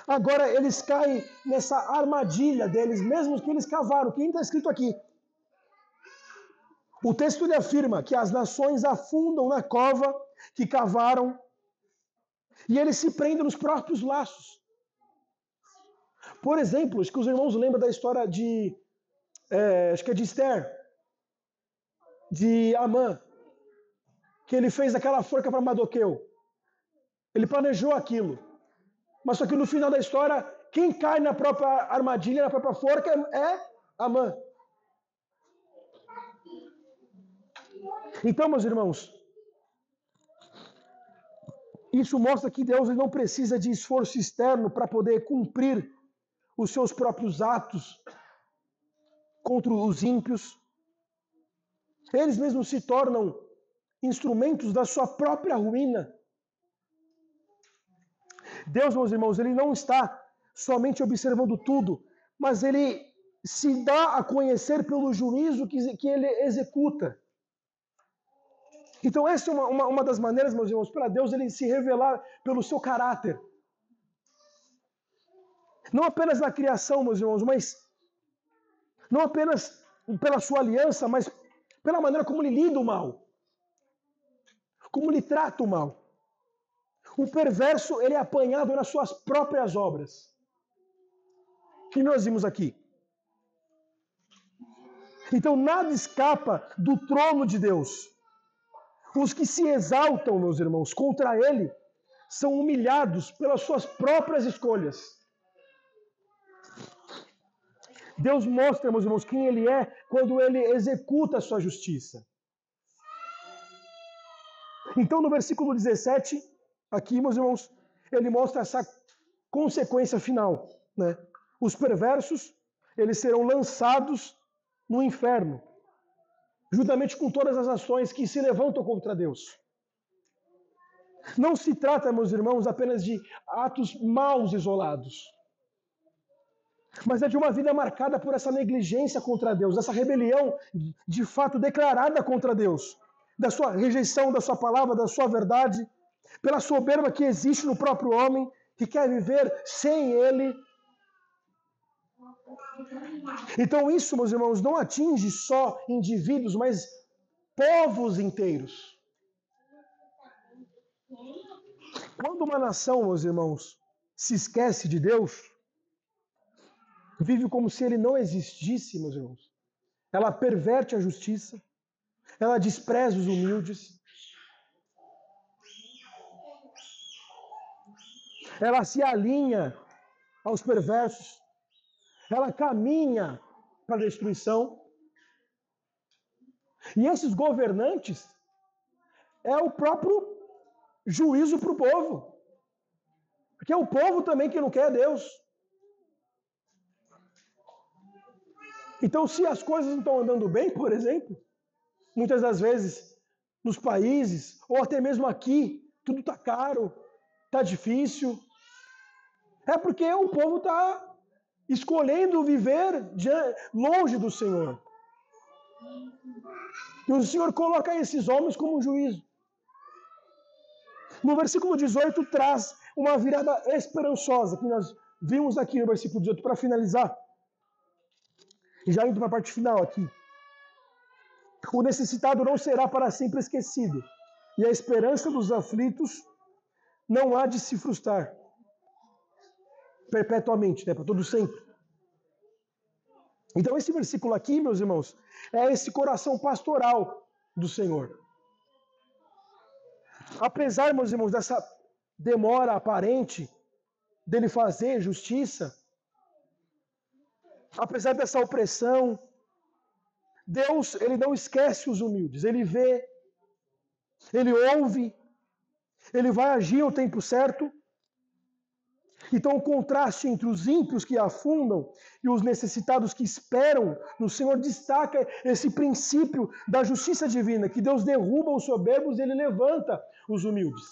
agora eles caem nessa armadilha deles mesmos que eles cavaram, que ainda está escrito aqui. O texto lhe afirma que as nações afundam na cova que cavaram e eles se prendem nos próprios laços. Por exemplo, acho que os irmãos lembram da história de Esther, de Amã, que ele fez aquela forca para Mardoqueu. Ele planejou aquilo. Mas só que no final da história, quem cai na própria armadilha, na própria forca, é Amã. Então, meus irmãos, isso mostra que Deus não precisa de esforço externo para poder cumprir os seus próprios atos contra os ímpios. Eles mesmos se tornam instrumentos da sua própria ruína. Deus, meus irmãos, ele não está somente observando tudo, mas ele se dá a conhecer pelo juízo que ele executa. Então essa é uma das maneiras, meus irmãos, para Deus ele se revelar pelo seu caráter. Não apenas na criação, meus irmãos, mas não apenas pela sua aliança, mas pela maneira como ele lida o mal. Como ele trata o mal. O perverso, ele é apanhado nas suas próprias obras. Que nós vimos aqui. Então nada escapa do trono de Deus. Os que se exaltam, meus irmãos, contra ele, são humilhados pelas suas próprias escolhas. Deus mostra, meus irmãos, quem ele é quando ele executa a sua justiça. Então, no versículo 17, aqui, meus irmãos, ele mostra essa consequência final, né? Os perversos, eles serão lançados no inferno, juntamente com todas as nações que se levantam contra Deus. Não se trata, meus irmãos, apenas de atos maus isolados, mas é de uma vida marcada por essa negligência contra Deus, essa rebelião de fato declarada contra Deus, da sua rejeição da sua palavra, da sua verdade, pela soberba que existe no próprio homem, que quer viver sem ele. Então isso, meus irmãos, não atinge só indivíduos, mas povos inteiros. Quando uma nação, meus irmãos, se esquece de Deus, vive como se ele não existisse, meus irmãos. Ela perverte a justiça, ela despreza os humildes, ela se alinha aos perversos, ela caminha para a destruição. E esses governantes é o próprio juízo para o povo. Porque é o povo também que não quer Deus. Então, se as coisas não estão andando bem, por exemplo, muitas das vezes nos países, ou até mesmo aqui, tudo está caro, está difícil. É porque o povo está escolhendo viver longe do Senhor. E o Senhor coloca esses homens como um juízo. No versículo 18 traz uma virada esperançosa, que nós vimos aqui no versículo 18, para finalizar. E já indo para a parte final aqui. O necessitado não será para sempre esquecido, e a esperança dos aflitos não há de se frustrar perpetuamente, para todo sempre. Então esse versículo aqui, meus irmãos, é esse coração pastoral do Senhor. Apesar, meus irmãos, dessa demora aparente dele fazer justiça, apesar dessa opressão, Deus, ele não esquece os humildes. Ele vê, ele ouve, ele vai agir ao tempo certo. Então o contraste entre os ímpios que afundam e os necessitados que esperam no Senhor destaca esse princípio da justiça divina, que Deus derruba os soberbos e ele levanta os humildes.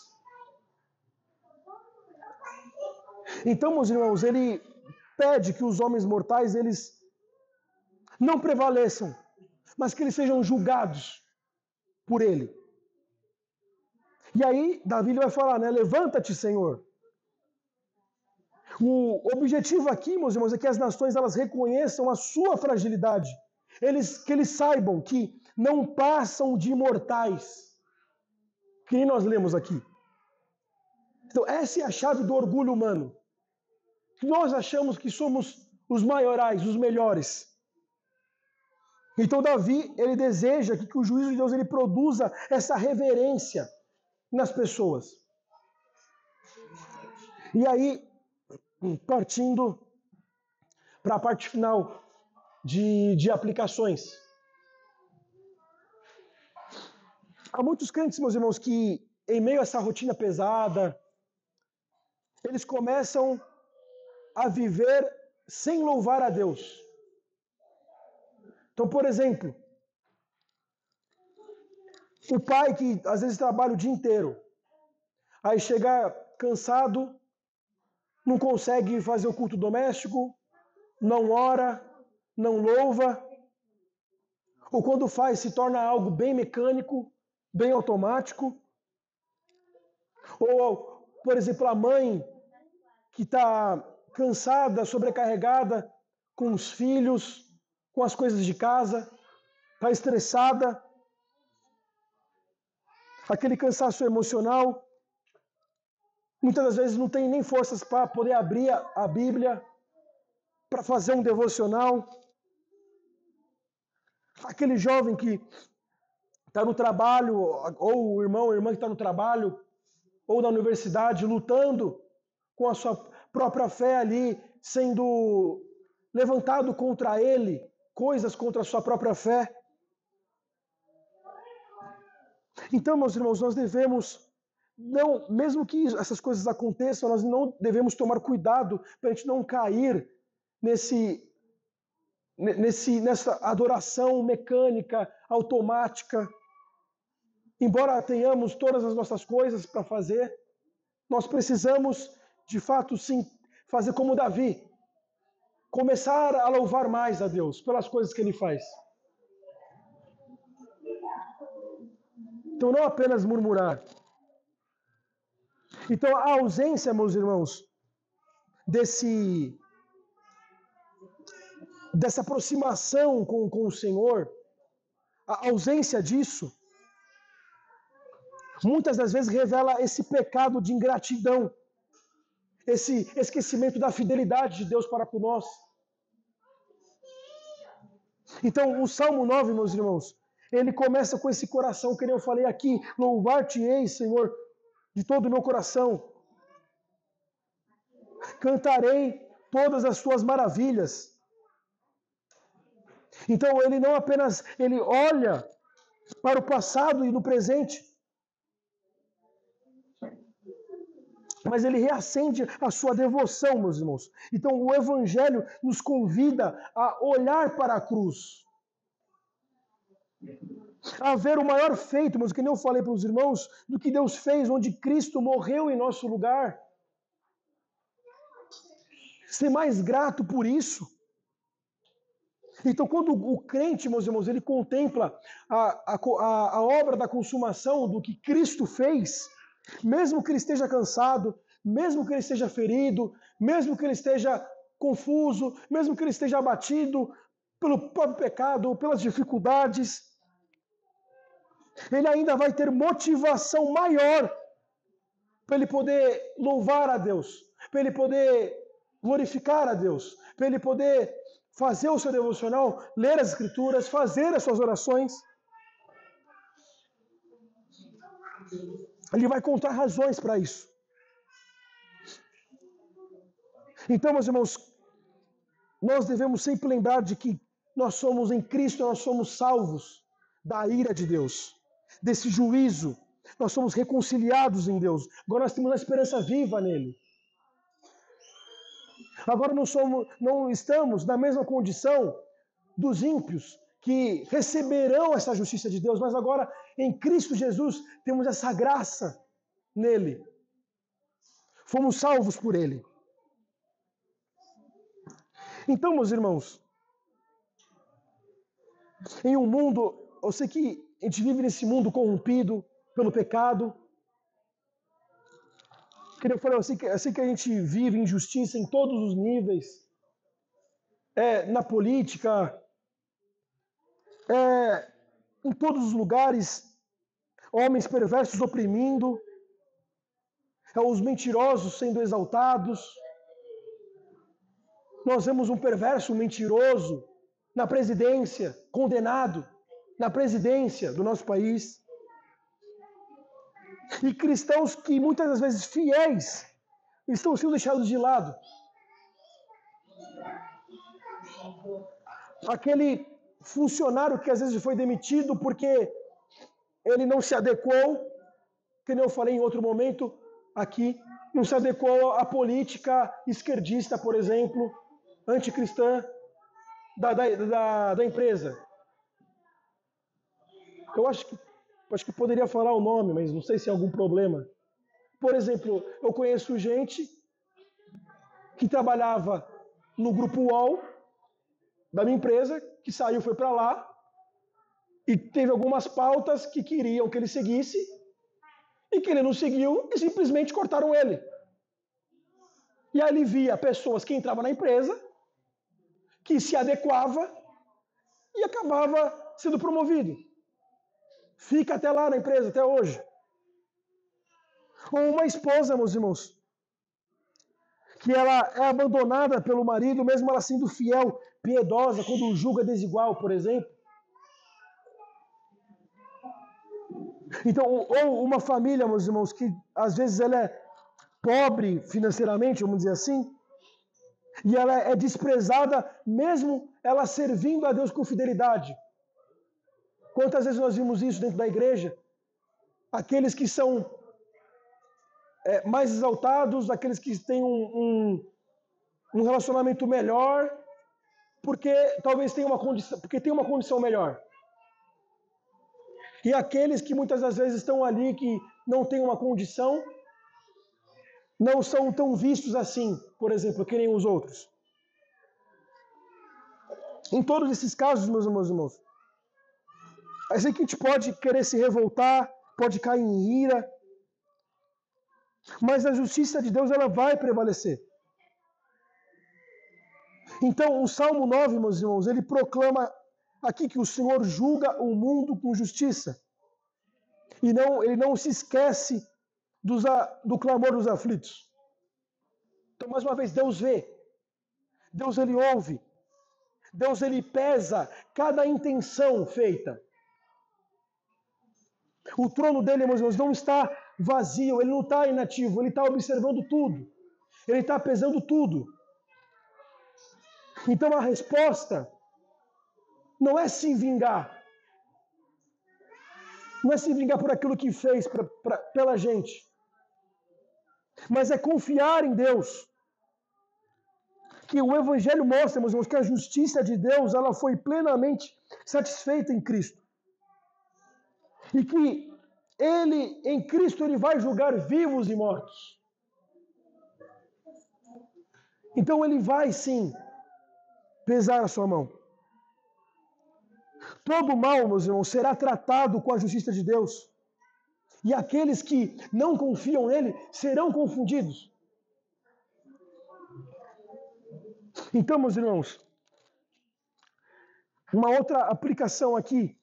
Então, meus irmãos, ele pede que os homens mortais, eles não prevaleçam, mas que eles sejam julgados por ele. E aí, Davi vai falar, né? Levanta-te, Senhor. O objetivo aqui, meus irmãos, é que as nações elas reconheçam a sua fragilidade. Que eles saibam que não passam de mortais. Que nem nós lemos aqui. Então, essa é a chave do orgulho humano. Nós achamos que somos os maiorais, os melhores. Então, Davi, ele deseja que o juízo de Deus ele produza essa reverência nas pessoas. E aí, partindo para a parte final de aplicações. Há muitos crentes, meus irmãos, que em meio a essa rotina pesada, eles começam a viver sem louvar a Deus. Então, por exemplo, o pai que às vezes trabalha o dia inteiro, aí chega cansado, não consegue fazer o culto doméstico, não ora, não louva, ou quando faz se torna algo bem mecânico, bem automático. Ou, por exemplo, a mãe que está cansada, sobrecarregada com os filhos, com as coisas de casa, está estressada, aquele cansaço emocional, muitas das vezes não tem nem forças para poder abrir a Bíblia, para fazer um devocional. Aquele jovem que está no trabalho, ou o irmão ou a irmã que está no trabalho, ou na universidade, lutando com a sua própria fé ali, sendo levantado contra ele, coisas contra a sua própria fé. Então, meus irmãos, nós devemos, não, mesmo que essas coisas aconteçam, nós não devemos tomar cuidado para a gente não cair nessa adoração mecânica, automática. Embora tenhamos todas as nossas coisas para fazer, nós precisamos, de fato, sim, fazer como Davi. Começar a louvar mais a Deus pelas coisas que Ele faz. Então, não apenas murmurar. Então, a ausência, meus irmãos, dessa aproximação com o Senhor, a ausência disso, muitas das vezes revela esse pecado de ingratidão, esse esquecimento da fidelidade de Deus para com nós. Então, o Salmo 9, meus irmãos, ele começa com esse coração, que eu falei aqui, louvar-te-ei, Senhor, de todo o meu coração. Cantarei todas as tuas maravilhas. Então, ele não apenas ele olha para o passado e no presente, mas ele reacende a sua devoção, meus irmãos. Então, o Evangelho nos convida a olhar para a cruz. Haver o maior feito, mas que nem eu falei para os irmãos, do que Deus fez, onde Cristo morreu em nosso lugar. Ser mais grato por isso. Então, quando o crente, meus irmãos, ele contempla a obra da consumação do que Cristo fez, mesmo que ele esteja cansado, mesmo que ele esteja ferido, mesmo que ele esteja confuso, mesmo que ele esteja abatido pelo próprio pecado, pelas dificuldades, ele ainda vai ter motivação maior para ele poder louvar a Deus, para ele poder glorificar a Deus, para ele poder fazer o seu devocional, ler as Escrituras, fazer as suas orações. Ele vai contar razões para isso. Então, meus irmãos, nós devemos sempre lembrar de que nós somos em Cristo, nós somos salvos da ira de Deus, desse juízo. Nós somos reconciliados em Deus. Agora nós temos uma esperança viva nele. Agora não estamos na mesma condição dos ímpios que receberão essa justiça de Deus, mas agora em Cristo Jesus temos essa graça nele. Fomos salvos por ele. Então, meus irmãos, em um mundo, eu sei que a gente vive nesse mundo corrompido pelo pecado. Eu falei, eu sei que a gente vive injustiça em todos os níveis, na política, em todos os lugares, homens perversos oprimindo, os mentirosos sendo exaltados. Nós vemos um perverso, um mentiroso na presidência, condenado na presidência do nosso país. E cristãos que muitas das vezes fiéis estão sendo deixados de lado. Aquele funcionário que às vezes foi demitido porque ele não se adequou, que nem eu falei em outro momento aqui, não se adequou à política esquerdista, por exemplo, anticristã da empresa. Eu acho que poderia falar o nome, mas não sei se é algum problema. Por exemplo, eu conheço gente que trabalhava no grupo UOL da minha empresa, que saiu, foi para lá, e teve algumas pautas que queriam que ele seguisse, e que ele não seguiu, e simplesmente cortaram ele. E aí ele via pessoas que entravam na empresa, que se adequava, e acabava sendo promovido. Fica até lá na empresa, até hoje. Ou uma esposa, meus irmãos, que ela é abandonada pelo marido, mesmo ela sendo fiel, piedosa, quando o julga desigual, por exemplo. Então, ou uma família, meus irmãos, que às vezes ela é pobre financeiramente, vamos dizer assim, e ela é desprezada, mesmo ela servindo a Deus com fidelidade. Quantas vezes nós vimos isso dentro da igreja? Aqueles que são mais exaltados, aqueles que têm um relacionamento melhor, porque talvez tenham uma condição melhor. E aqueles que muitas das vezes estão ali, que não têm uma condição, não são tão vistos assim, por exemplo, que nem os outros. Em todos esses casos, meus irmãos, eu sei que a gente pode querer se revoltar, pode cair em ira, mas a justiça de Deus ela vai prevalecer. Então, o Salmo 9, meus irmãos, ele proclama aqui que o Senhor julga o mundo com justiça. E ele não se esquece do clamor dos aflitos. Então, mais uma vez, Deus vê. Deus, ele ouve. Deus, ele pesa cada intenção feita. O trono dele, meus irmãos, não está vazio, ele não está inativo, ele está observando tudo. Ele está pesando tudo. Então a resposta não é se vingar. Não é se vingar por aquilo que fez pela gente. Mas é confiar em Deus. Que o Evangelho mostra, meus irmãos, que a justiça de Deus ela foi plenamente satisfeita em Cristo. E que ele, em Cristo, ele vai julgar vivos e mortos. Então ele vai sim pesar a sua mão. Todo mal, meus irmãos, será tratado com a justiça de Deus. E aqueles que não confiam nele serão confundidos. Então, meus irmãos, uma outra aplicação aqui.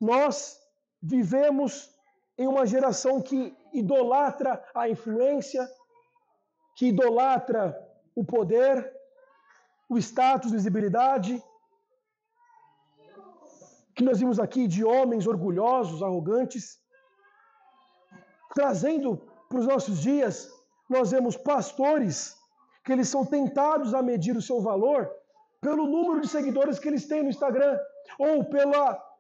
Nós vivemos em uma geração que idolatra a influência, que idolatra o poder, o status, visibilidade, que nós vimos aqui de homens orgulhosos, arrogantes. Trazendo para os nossos dias, nós vemos pastores que eles são tentados a medir o seu valor pelo número de seguidores que eles têm no Instagram, ou pelo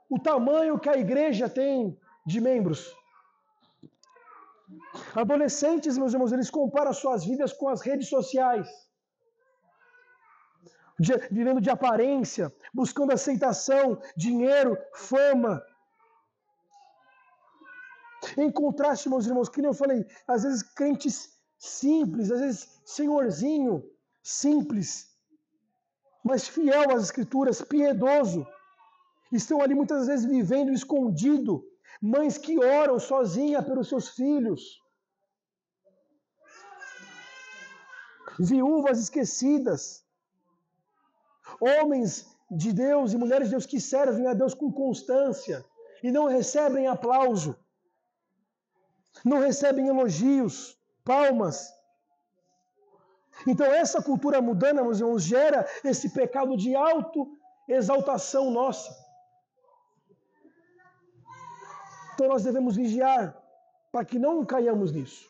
o tamanho que a igreja tem de membros. Adolescentes, meus irmãos, eles comparam suas vidas com as redes sociais, vivendo de aparência, buscando aceitação, dinheiro, fama. Em contraste, meus irmãos, que nem eu falei, às vezes crentes simples, às vezes senhorzinho, simples, mas fiel às Escrituras, piedoso, estão ali muitas vezes vivendo escondido, mães que oram sozinha pelos seus filhos, viúvas esquecidas, homens de Deus e mulheres de Deus que servem a Deus com constância e não recebem aplauso, não recebem elogios, palmas. Então essa cultura mundana, meus irmãos, gera esse pecado de autoexaltação nossa. Então nós devemos vigiar para que não caiamos nisso.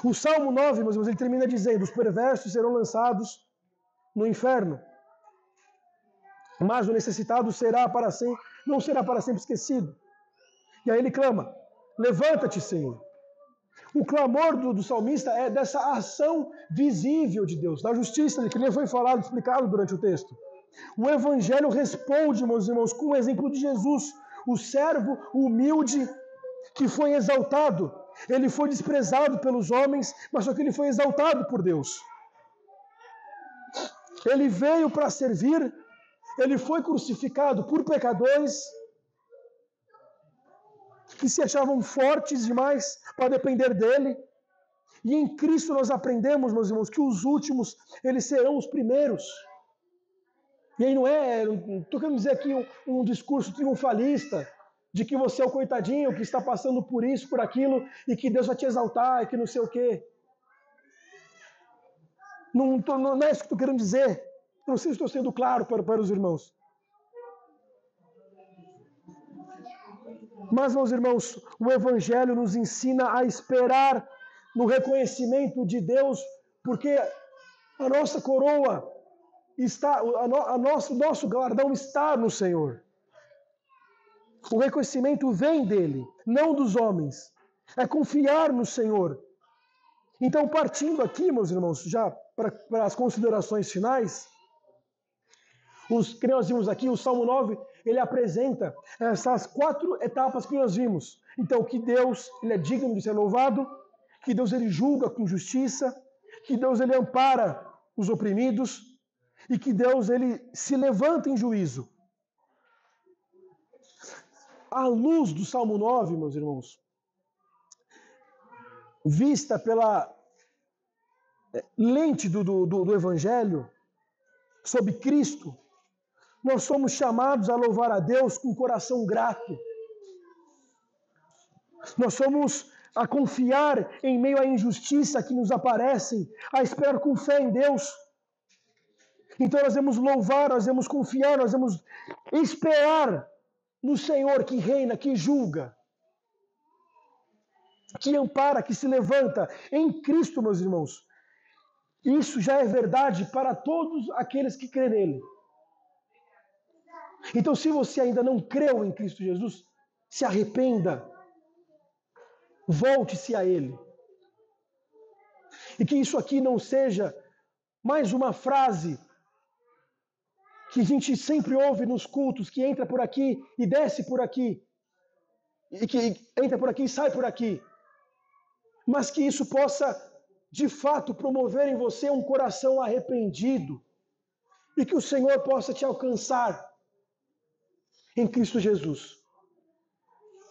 O Salmo 9, meus irmãos, ele termina dizendo: os perversos serão lançados no inferno, mas o necessitado não será para sempre esquecido. E aí ele clama: levanta-te, Senhor. O clamor do salmista é dessa ação visível de Deus, da justiça, que nem foi falado, explicado durante o texto. O Evangelho responde, meus irmãos, com o exemplo de Jesus, o servo humilde que foi exaltado. Ele foi desprezado pelos homens, mas só que ele foi exaltado por Deus. Ele veio para servir, ele foi crucificado por pecadores que se achavam fortes demais para depender dele. E em Cristo nós aprendemos, meus irmãos, que os últimos, eles serão os primeiros. E aí não estou querendo dizer aqui um discurso triunfalista, de que você é o coitadinho que está passando por isso, por aquilo, e que Deus vai te exaltar, e que não sei o quê. Não é isso que estou querendo dizer. Não sei se estou sendo claro para os irmãos. Mas, meus irmãos, o Evangelho nos ensina a esperar no reconhecimento de Deus, porque a nossa coroa está, nosso galardão está no Senhor. O reconhecimento vem dele, não dos homens. É confiar no Senhor. Então, partindo aqui, meus irmãos, já para as considerações finais, que nós vimos aqui, o Salmo 9, ele apresenta essas 4 etapas que nós vimos. Então, que Deus ele é digno de ser louvado, que Deus ele julga com justiça, que Deus ele ampara os oprimidos e que Deus ele se levanta em juízo. À luz do Salmo 9, meus irmãos, vista pela lente do Evangelho, sob Cristo, nós somos chamados a louvar a Deus com coração grato. Nós somos a confiar em meio à injustiça que nos aparecem, a esperar com fé em Deus. Então nós devemos louvar, nós devemos confiar, nós devemos esperar no Senhor que reina, que julga, que ampara, que se levanta em Cristo, meus irmãos. Isso já é verdade para todos aqueles que crêem nele. Então, se você ainda não creu em Cristo Jesus, se arrependa, volte-se a Ele. E que isso aqui não seja mais uma frase que a gente sempre ouve nos cultos, que entra por aqui e desce por aqui, e que entra por aqui e sai por aqui, mas que isso possa, de fato, promover em você um coração arrependido e que o Senhor possa te alcançar em Cristo Jesus.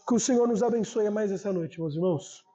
Que o Senhor nos abençoe mais essa noite, meus irmãos.